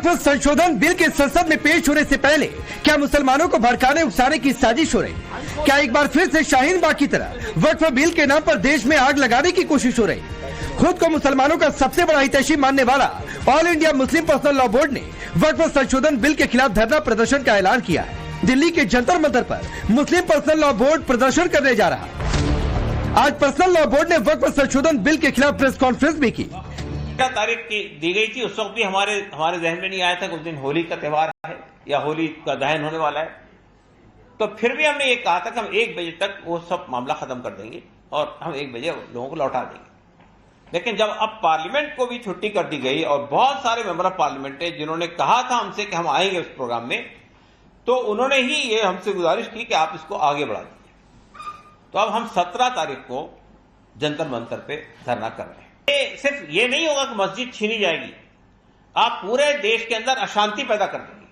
वक्फ संशोधन बिल के संसद में पेश होने से पहले क्या मुसलमानों को भड़काने उकसाने की साजिश हो रही? क्या एक बार फिर से शाहीन बाग की तरह वक्फ बिल के नाम पर देश में आग लगाने की कोशिश हो रही? खुद को मुसलमानों का सबसे बड़ा हितैषी मानने वाला all India Muslim personal law board ने वक्फ संशोधन बिल के खिलाफ धरना प्रदर्शन का ऐलान किया है। दिल्ली के जंतर मंतर पर मुस्लिम पर्सनल लॉ बोर्ड प्रदर्शन करने जा रहा। आज पर्सनल लॉ बोर्ड ने वक्फ संशोधन बिल के खिलाफ प्रेस कॉन्फ्रेंस भी की। तारीख की दी गई थी, उस वक्त भी हमारे जहन में नहीं आया था कि उस दिन होली का त्योहार है या होली का दहन होने वाला है। तो फिर भी हमने ये कहा था कि हम 1 बजे तक वो सब मामला खत्म कर देंगे और हम 1 बजे लोगों को लौटा देंगे। लेकिन जब अब पार्लियामेंट को भी छुट्टी कर दी गई और बहुत सारे मेंबर ऑफ पार्लियामेंट है जिन्होंने कहा था हमसे कि हम आएंगे उस प्रोग्राम में, तो उन्होंने ही ये हमसे गुजारिश की कि आप इसको आगे बढ़ा दीजिए। तो अब हम 17 तारीख को जंतर मंतर पे धरना कर रहे हैं। सिर्फ ये नहीं होगा कि मस्जिद छीनी जाएगी, आप पूरे देश के अंदर अशांति पैदा कर देंगे।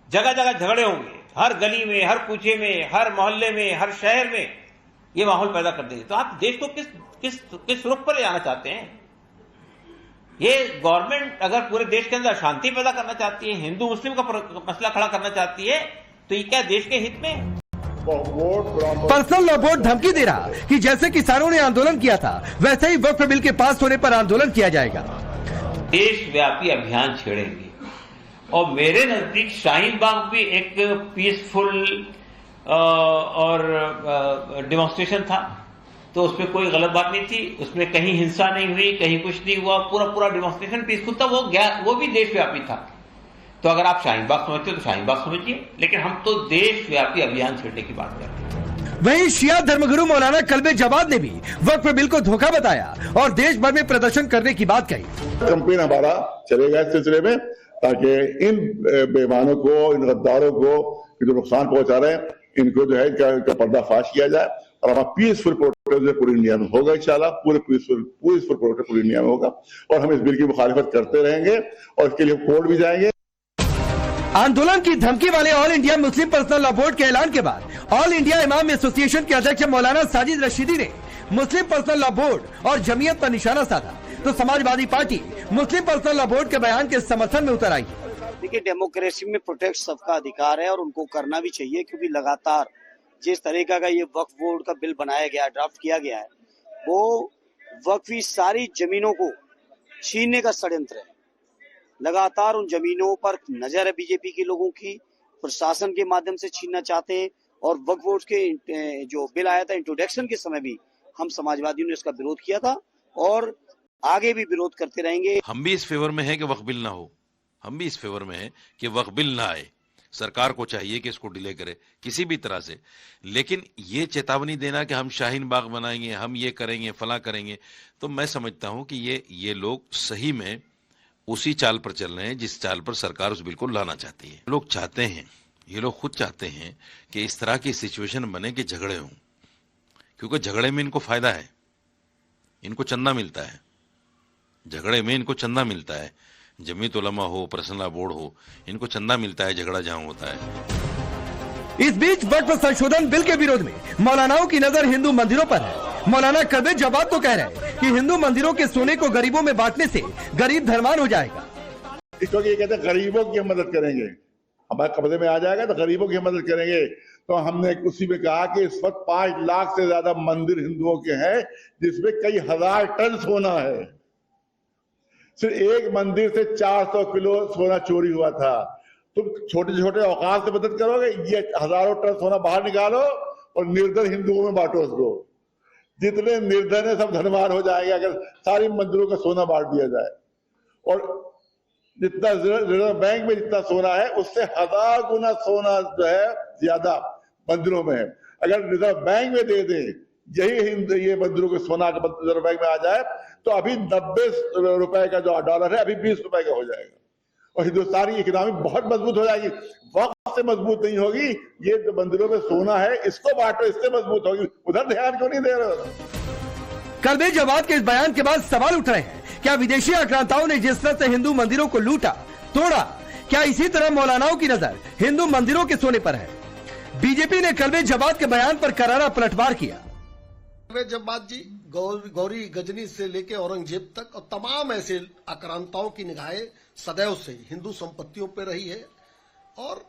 जगह जगह झगड़े होंगे, हर गली में, हर कूचे में, हर मोहल्ले में, हर शहर में ये माहौल पैदा कर देंगे। तो आप देश को किस रुख पर ले जाना चाहते हैं? ये गवर्नमेंट अगर पूरे देश के अंदर शांति पैदा करना चाहती है, हिंदू मुस्लिम का मसला खड़ा करना चाहती है, तो ये क्या देश के हित में? पर्सनल लॉ बोर्ड धमकी दे रहा कि जैसे किसानों ने आंदोलन किया था वैसे ही वक्फ बिल के पास होने पर आंदोलन किया जाएगा। देशव्यापी अभियान छेड़ेंगे और मेरे नजदीक शाहीन बाग भी एक पीसफुल और डेमोन्स्ट्रेशन था, तो उसमें कोई गलत बात नहीं थी, उसमें कहीं हिंसा नहीं हुई, कहीं कुछ नहीं हुआ, पूरा डेमोन्स्ट्रेशन पीसफुल था। वो भी देशव्यापी था। तो अगर आप शाहीन बाग समझते हो तो शाहीन बाग समझिए, लेकिन हम तो देशव्यापी अभियान छेड़ने की बात कर रहे हैं। वहीं शिया धर्मगुरु मौलाना कल्बे जवाद ने भी वक्फ बिल को धोखा बताया और देश भर में प्रदर्शन करने की बात कही। कैंपेन हमारा चलेगा इस सिलसिले में, ताकि इन बेईमानों को, इन गद्दारों को जो नुकसान पहुंचा रहे हैं, इनको जो है इनका पर्दाफाश किया जाए और हमारा पीसफुल प्रोटेस्ट पूरी इंडिया में होगा। इंशाल्लाह पूरे पीसफुल प्रोटेस्ट पूरी इंडिया में होगा और हम इस बिल की मुखालिफत करते रहेंगे और इसके लिए कोर्ट भी जाएंगे। आंदोलन की धमकी वाले all India Muslim personal law board के ऐलान के बाद ऑल इंडिया इमाम एसोसिएशन के अध्यक्ष मौलाना साजिद रशीदी ने मुस्लिम पर्सनल लॉ बोर्ड और जमीयत पर निशाना साधा, तो समाजवादी पार्टी मुस्लिम पर्सनल लॉ बोर्ड के बयान के समर्थन में उतर आई। देखिए, डेमोक्रेसी में प्रोटेक्ट सबका अधिकार है और उनको करना भी चाहिए, क्योंकि लगातार जिस तरीका का ये वक्फ बोर्ड का बिल बनाया गया, ड्राफ्ट किया गया है, वो वक्फी सारी जमीनों को छीनने का षड्यंत्र है। लगातार उन जमीनों पर नजर है बीजेपी के लोगों की, प्रशासन के माध्यम से छीनना चाहते हैं। और वक्फ बोर्ड के जो बिल आया था इंट्रोडक्शन के समय भी हम समाजवादियों ने इसका विरोध किया था और आगे भी विरोध करते रहेंगे। हम भी इस फेवर में है कि वक्फ बिल ना हो, हम भी इस फेवर में है कि वक्फ बिल ना आए। सरकार को चाहिए कि इसको डिले करे किसी भी तरह से, लेकिन ये चेतावनी देना कि हम शाहीन बाग बनाएंगे, हम ये करेंगे, फला करेंगे, तो मैं समझता हूं कि ये लोग सही में उसी चाल पर चल रहे हैं जिस चाल पर सरकार उस बिल को लाना चाहती है। लोग चाहते हैं, ये लोग खुद चाहते हैं कि इस तरह की सिचुएशन बने कि झगड़े हों, क्योंकि झगड़े में इनको फायदा है, इनको चंदा मिलता है, झगड़े में इनको चंदा मिलता है। जमीयत उलमा हो, पर्सनल लॉ बोर्ड हो, इनको चंदा मिलता है झगड़ा जहां होता है। इस बीच वक्फ संशोधन बिल के विरोध में मौलानाओं की नजर हिंदू मंदिरों पर है। मौलाना कल्बे जवाद तो कह रहे हैं कि हिंदू मंदिरों के सोने को गरीबों में बांटने से गरीब धनवान हो जाएगा। इसको ये कहते हैं गरीबों की हम मदद करेंगे, हमारे कब्जे में आ जाएगा तो गरीबों की मदद करेंगे। तो हमने उसी में कहा कि इस वक्त 5 लाख से ज्यादा मंदिर हिंदुओं के हैं जिसमें कई हजार टन सोना है। सिर्फ एक मंदिर से 400 किलो सोना चोरी हुआ था। तुम छोटे छोटे औकात से मदद करोगे, ये हजारों टन सोना बाहर निकालो और निर्धन हिंदुओं में बांटो उसको। जितने निर्धन है सब धनवान हो जाएंगे अगर सारी मंदिरों का सोना बांट दिया जाए। और जितना रिजर्व बैंक में जितना सोना है उससे 1000 गुना सोना जो है ज्यादा मंदिरों में है। अगर रिजर्व बैंक में दे दें ये मंदिरों के सोना रिजर्व बैंक में आ जाए तो अभी 90 रुपए का जो डॉलर है अभी 20 रुपए का हो जाएगा और हिंदुस्तान की इकोनॉमी बहुत मजबूत हो जाएगी। वक्त से मजबूत नहीं होगी, ये जो मंदिरों में सोना है इसको बांटो, इससे मजबूत होगी। उधर ध्यान क्यों नहीं दे रहे हो? कल्बे जवाद के इस बयान के बाद सवाल उठ रहे हैं, क्या विदेशी आक्रांताओं ने जिस तरह से हिंदू मंदिरों को लूटा तोड़ा, क्या इसी तरह मौलानाओं की नजर हिंदू मंदिरों के सोने पर है? बीजेपी ने कल्बे जवाद के बयान पर करारा पलटवार किया। कल्बे जवाद जी गौरी गजनी से लेके औरंगजेब तक और तमाम ऐसे आक्रांताओं की निगाहें सदैव से हिंदू संपत्तियों पर रही है। और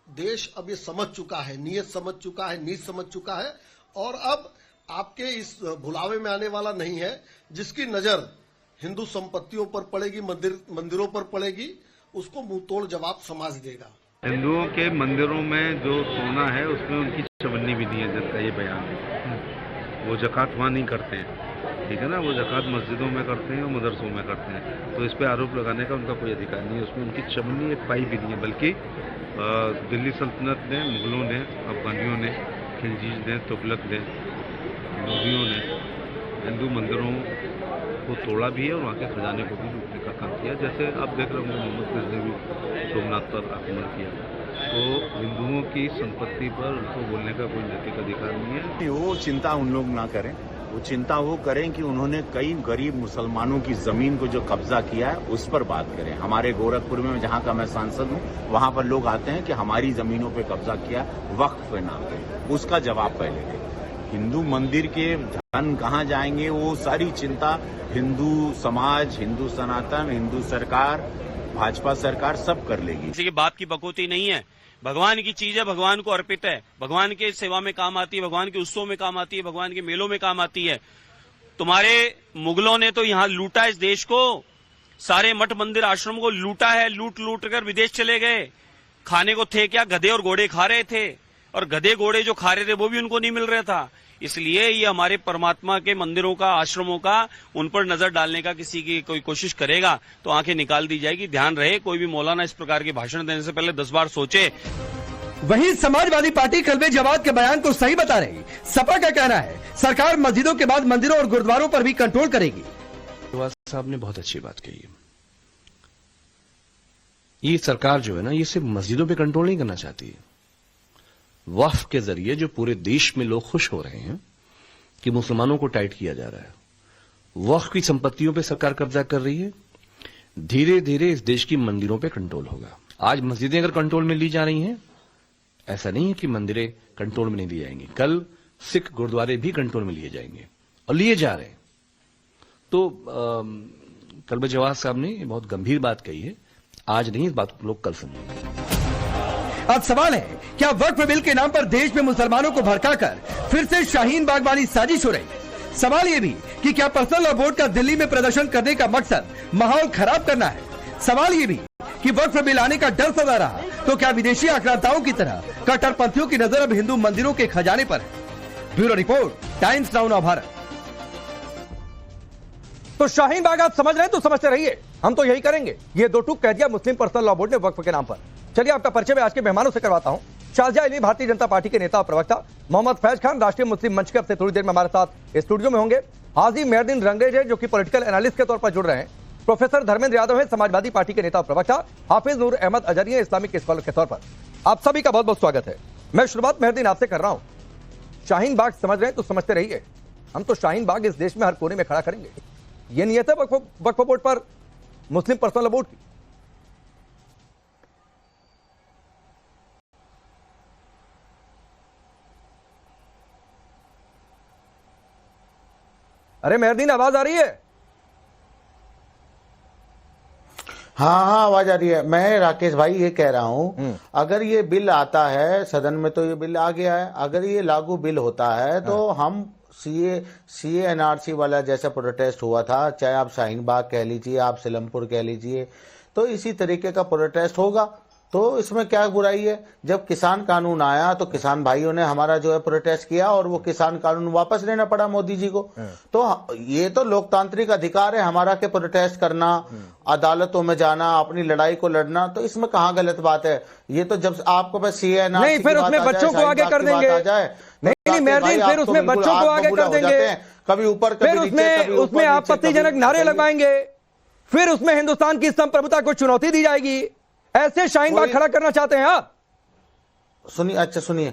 देश अब ये समझ चुका है, नीयत समझ चुका है, नीत समझ चुका है और अब आपके इस भुलावे में आने वाला नहीं है। जिसकी नजर हिंदू संपत्तियों पर पड़ेगी, मंदिरों पर पड़ेगी, उसको मुंह तोड़ जवाब समाज देगा। हिंदुओं के मंदिरों में जो सोना है उसमें उनकी चवन्नी भी दी है, जिसका ये बयान है। वो ज़कात वहाँ नहीं करते हैं, ठीक है ना, वो ज़कात मस्जिदों में करते हैं और मदरसों में करते हैं। तो इस पे आरोप लगाने का उनका कोई अधिकार नहीं है। उसमें उनकी चवन्नी एक पाई भी नहीं है, बल्कि दिल्ली सल्तनत ने, मुगलों ने, अफगानियों ने, खिलजीज ने, तुगलक ने, लोधियों ने हिंदू मंदिरों को तोड़ा भी है और वहाँ के खजाने को भी लूटने का काम किया। जैसे आप देख रहे होंगे मोहम्मद गजनी ने भी सोमनाथ पर आक्रमण किया। तो हिंदुओं की संपत्ति पर उनको बोलने का कोई नैतिक अधिकार नहीं है। वो चिंता उन लोग ना करें, वो चिंता वो करें कि उन्होंने कई गरीब मुसलमानों की जमीन को जो कब्जा किया है उस पर बात करें। हमारे गोरखपुर में, जहाँ का मैं सांसद हूँ, वहाँ पर लोग आते हैं कि हमारी जमीनों पे कब्जा किया वक्फ के नाम पे, उसका जवाब पहले दें। हिंदू मंदिर के धन कहाँ जाएंगे, वो सारी चिंता हिंदू समाज, हिंदू सनातन, हिंदू सरकार, भाजपा सरकार सब कर लेगी। किसी के बाप की बकौती नहीं है, भगवान की चीज है, भगवान को अर्पित है, भगवान के सेवा में काम आती है, भगवान के उत्सव में काम आती है, भगवान के मेलों में काम आती है। तुम्हारे मुगलों ने तो यहाँ लूटा इस देश को, सारे मठ मंदिर आश्रम को लूटा है, लूट लूट कर विदेश चले गए। खाने को थे क्या, गधे और घोड़े खा रहे थे, और गधे घोड़े जो खा रहे थे वो भी उनको नहीं मिल रहा था। इसलिए ये हमारे परमात्मा के मंदिरों का, आश्रमों का, उन पर नजर डालने का किसी की कोई कोशिश करेगा तो आंखें निकाल दी जाएगी। ध्यान रहे, कोई भी मौलाना इस प्रकार के भाषण देने से पहले 10 बार सोचे। वहीं समाजवादी पार्टी कलवे जमात के बयान को सही बता रही। सपा का कहना है सरकार मस्जिदों के बाद मंदिरों और गुरुद्वारों पर भी कंट्रोल करेगी। साहब ने बहुत अच्छी बात कही है। ये सरकार जो है ना, ये सिर्फ मस्जिदों पे कंट्रोल नहीं करना चाहती है। वक्फ के जरिए जो पूरे देश में लोग खुश हो रहे हैं कि मुसलमानों को टाइट किया जा रहा है, वक्फ की संपत्तियों पे सरकार कब्जा कर रही है। धीरे धीरे इस देश की मंदिरों पे कंट्रोल होगा। आज मस्जिदें अगर कंट्रोल में ली जा रही हैं, ऐसा नहीं है कि मंदिरें कंट्रोल में नहीं ली जाएंगी। कल सिख गुरुद्वारे भी कंट्रोल में लिए जाएंगे और लिए जा रहे हैं। तो कलवे जवाहर साहब ने बहुत गंभीर बात कही है। आज नहीं, इस बात को लोग कल समझेंगे। अब सवाल है, क्या वक्फ बिल के नाम पर देश में मुसलमानों को भड़काकर फिर से शाहीन बाग वाली साजिश हो रही? सवाल ये भी कि क्या पर्सनल लॉ बोर्ड का दिल्ली में प्रदर्शन करने का मकसद माहौल खराब करना है? सवाल ये भी कि वक्फ बिल आने का डर सदा रहा तो क्या विदेशी आक्रांताओं की तरह कट्टरपंथियों की नजर अब हिंदू मंदिरों के खजाने पर है? ब्यूरो रिपोर्ट, टाइम्स नाउ नव भारत। तो शाहीन बाग आप समझ रहे हैं तो समझते रहिए, हम तो यही करेंगे। ये 2 टूक कह दिया मुस्लिम पर्सनल लॉ बोर्ड ने वक्फ के नाम पर। चलिए आपका परिचय मैं आज के मेहमानों से करवाता हूं। शारजा अली भारतीय जनता पार्टी के नेता और प्रवक्ता, मोहम्मद फैज खान राष्ट्रीय मुस्लिम मंच के अब से थोड़ी देर में हमारे साथ स्टूडियो में होंगे। हाजी मेहरदीन रंगरेज है जो कि पॉलिटिकल एनालिस्ट के तौर पर जुड़ रहे हैं। प्रोफेसर धर्मेंद्र यादव है समाजवादी पार्टी के नेता और प्रवक्ता। हाफिज नूर अहमद अजहरी है इस्लामिक स्कॉलर के तौर पर। आप सभी का बहुत बहुत स्वागत है। मैं शुरुआत मेहरदीन आपसे कर रहा हूं। शाहीन बाग समझ रहे हैं तो समझते रहिए, हम तो शाहीन बाग इस देश में हर कोने में खड़ा करेंगे। ये नियत है वक्फ बोर्ड पर, मुस्लिम पर्सनल लॉ बोर्ड की। अरे मेहरदीन आवाज आ रही है? हाँ आवाज आ रही है। मैं राकेश भाई ये कह रहा हूँ, अगर ये बिल आता है सदन में तो ये बिल आ गया है, अगर ये लागू बिल होता है तो हम सीए एनआरसी वाला जैसा प्रोटेस्ट हुआ था, चाहे आप शाहीन बाग कह लीजिए, आप सिलमपुर कह लीजिए, तो इसी तरीके का प्रोटेस्ट होगा। तो इसमें क्या बुराई है? जब किसान कानून आया तो किसान भाइयों ने हमारा जो है प्रोटेस्ट किया और वो किसान कानून वापस लेना पड़ा मोदी जी को। तो ये तो लोकतांत्रिक अधिकार है हमारा के प्रोटेस्ट करना, अदालतों में जाना, अपनी लड़ाई को लड़ना। तो इसमें कहाँ गलत बात है? ये तो जब आपको बस सीए नहीं, फिर उसमें बच्चों को आगे कर देंगे। नहीं मेहरदीन, फिर उसमें बच्चों को आगे कर देंगे, कभी ऊपर कभी उसमें आपत्तिजनक नारे लगवाएंगे, फिर उसमें हिंदुस्तान की संप्रभुता को चुनौती दी जाएगी। ऐसे शाहीन बाग खड़ा करना चाहते हैं आप? सुनिए, अच्छा सुनिए,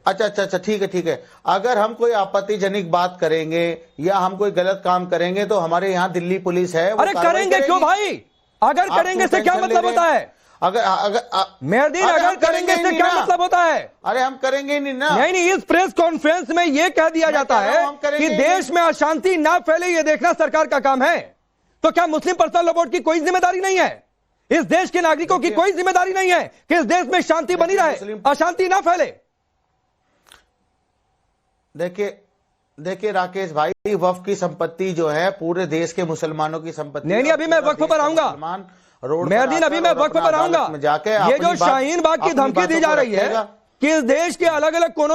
अच्छा ठीक है। अगर हम कोई आपत्तिजनक बात करेंगे या हम कोई गलत काम करेंगे तो हमारे यहाँ दिल्ली पुलिस है। अरे करेंगे क्यों भाई? अगर करेंगे से क्या मतलब होता है? मेहरदीन, अगर करेंगे इससे क्या मतलब होता है? अरे हम करेंगे ही नहीं ना। नहीं, इस प्रेस कॉन्फ्रेंस में यह कह दिया जाता है कि देश में अशांति ना फैले, यह देखना सरकार का काम है। तो क्या मुस्लिम पर्सनल लॉ बोर्ड की कोई जिम्मेदारी नहीं है? इस देश के नागरिकों की कोई जिम्मेदारी नहीं है कि इस देश में शांति बनी रहे, अशांति ना फैले? देखिए राकेश भाई, वक्फ की संपत्ति जो है पूरे देश के मुसलमानों की संपत्ति। नहीं, अभी मैं वक्फ पर आऊंगा मेहरदीन, अभी मैं वक्फ पर आऊंगा। ये जो शाहीन बाग की धमकी दी जा रही है कि इस देश के अलग अलग कोनों